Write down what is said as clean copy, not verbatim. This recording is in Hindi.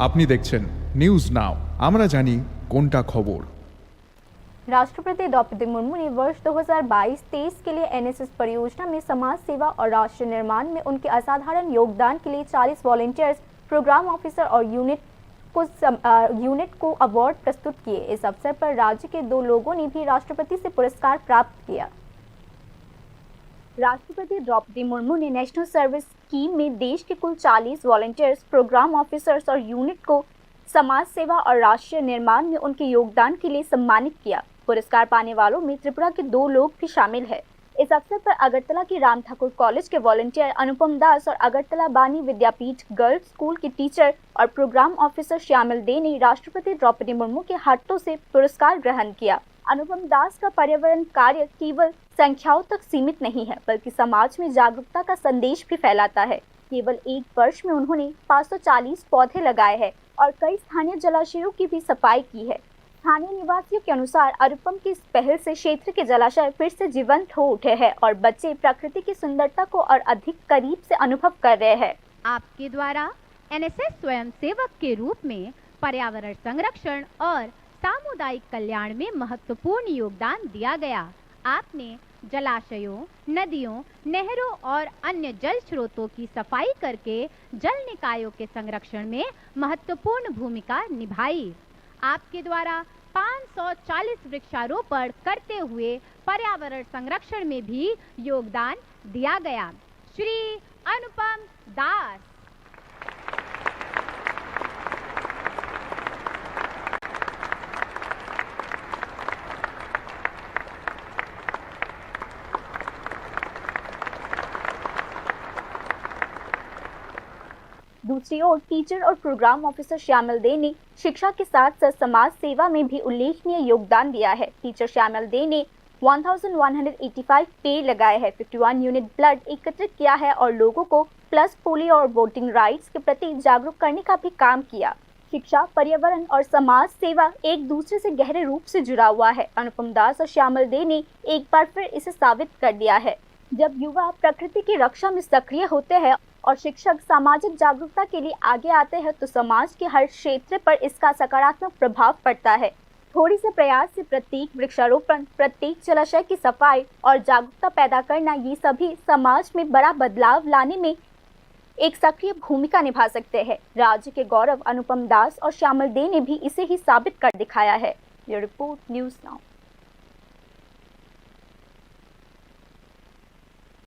আপনি দেখছেন নিউজ নাও, আমরা জানি কোনটা খবর। राष्ट्रपति द्रौपदी मुर्मू ने वर्ष 2022-23 के लिए एनएसएस परियोजना में समाज सेवा और राष्ट्र निर्माण में उनके असाधारण योगदान के लिए 40 वॉलंटियर्स, प्रोग्राम ऑफिसर और यूनिट को अवार्ड प्रस्तुत किए। इस अवसर पर राज्य के 2 लोगों ने भी राष्ट्रपति से पुरस्कार प्राप्त किया। राष्ट्रपति द्रौपदी मुर्मू ने नेशनल सर्विस स्कीम में देश के कुल 40 वॉलंटियर्स, प्रोग्राम ऑफिसर्स और यूनिट को समाज सेवा और राष्ट्रीय निर्माण में उनके योगदान के लिए सम्मानित किया। पुरस्कार पाने वालों में त्रिपुरा के 2 लोग भी शामिल हैं। इस अवसर पर अगरतला के राम ठाकुर कॉलेज के वॉलंटियर अनुपम दास और अगरतला बानी विद्यापीठ गर्ल्स स्कूल के टीचर और प्रोग्राम ऑफिसर श्यामल दे ने राष्ट्रपति द्रौपदी मुर्मू के हाथों से पुरस्कार ग्रहण किया। अनुपम दास का पर्यावरण कार्य केवल संख्याओं तक सीमित नहीं है, बल्कि समाज में जागरूकता का संदेश भी फैलाता है। केवल 1 वर्ष में उन्होंने 540 पौधे लगाए हैं और कई स्थानीय जलाशयों की भी सफाई की है। स्थानीय निवासियों के अनुसार अनुपम की इस पहल से क्षेत्र के जलाशय फिर से जीवंत हो उठे हैं और बच्चे प्रकृति की सुंदरता को और अधिक करीब से अनुभव कर रहे हैं। आपके द्वारा एनएसएस स्वयंसेवक के रूप में पर्यावरण संरक्षण और सामुदायिक कल्याण में महत्वपूर्ण योगदान दिया गया। आपने जलाशयों, नदियों, नहरों और अन्य जल स्रोतों की सफाई करके जल निकायों के संरक्षण में महत्वपूर्ण भूमिका निभाई। आपके द्वारा 540 वृक्षारोपण करते हुए पर्यावरण संरक्षण में भी योगदान दिया गया। श्री अनुपम दास। दूसरी ओर टीचर और प्रोग्राम ऑफिसर श्यामल दे ने शिक्षा के साथ साथ समाज सेवा में भी उल्लेखनीय योगदान दिया है। टीचर श्यामल दे ने 1185 पेड़ लगाए हैं, 51 यूनिट ब्लड एकत्रित किया है और लोगों को प्लस पोलियो और वोटिंग राइट्स के प्रति जागरूक करने का भी काम किया। शिक्षा, पर्यावरण और समाज सेवा एक दूसरे से गहरे रूप से जुड़ा हुआ है। अनुपम दास और श्यामल दे ने एक बार फिर इसे साबित कर दिया है। जब युवा प्रकृति की रक्षा में सक्रिय होते हैं और शिक्षक सामाजिक जागरूकता के लिए आगे आते हैं, तो समाज के हर क्षेत्र पर इसका सकारात्मक प्रभाव पड़ता है। थोड़ी से प्रयास से प्रत्येक वृक्षारोपण, प्रत्येक जलाशय की सफाई और जागरूकता पैदा करना, ये सभी समाज में बड़ा बदलाव लाने में एक सक्रिय भूमिका निभा सकते हैं। राज्य के गौरव अनुपम दास और श्यामल दे ने भी इसे ही साबित कर दिखाया है। ये रिपोर्ट न्यूज़ नाउ।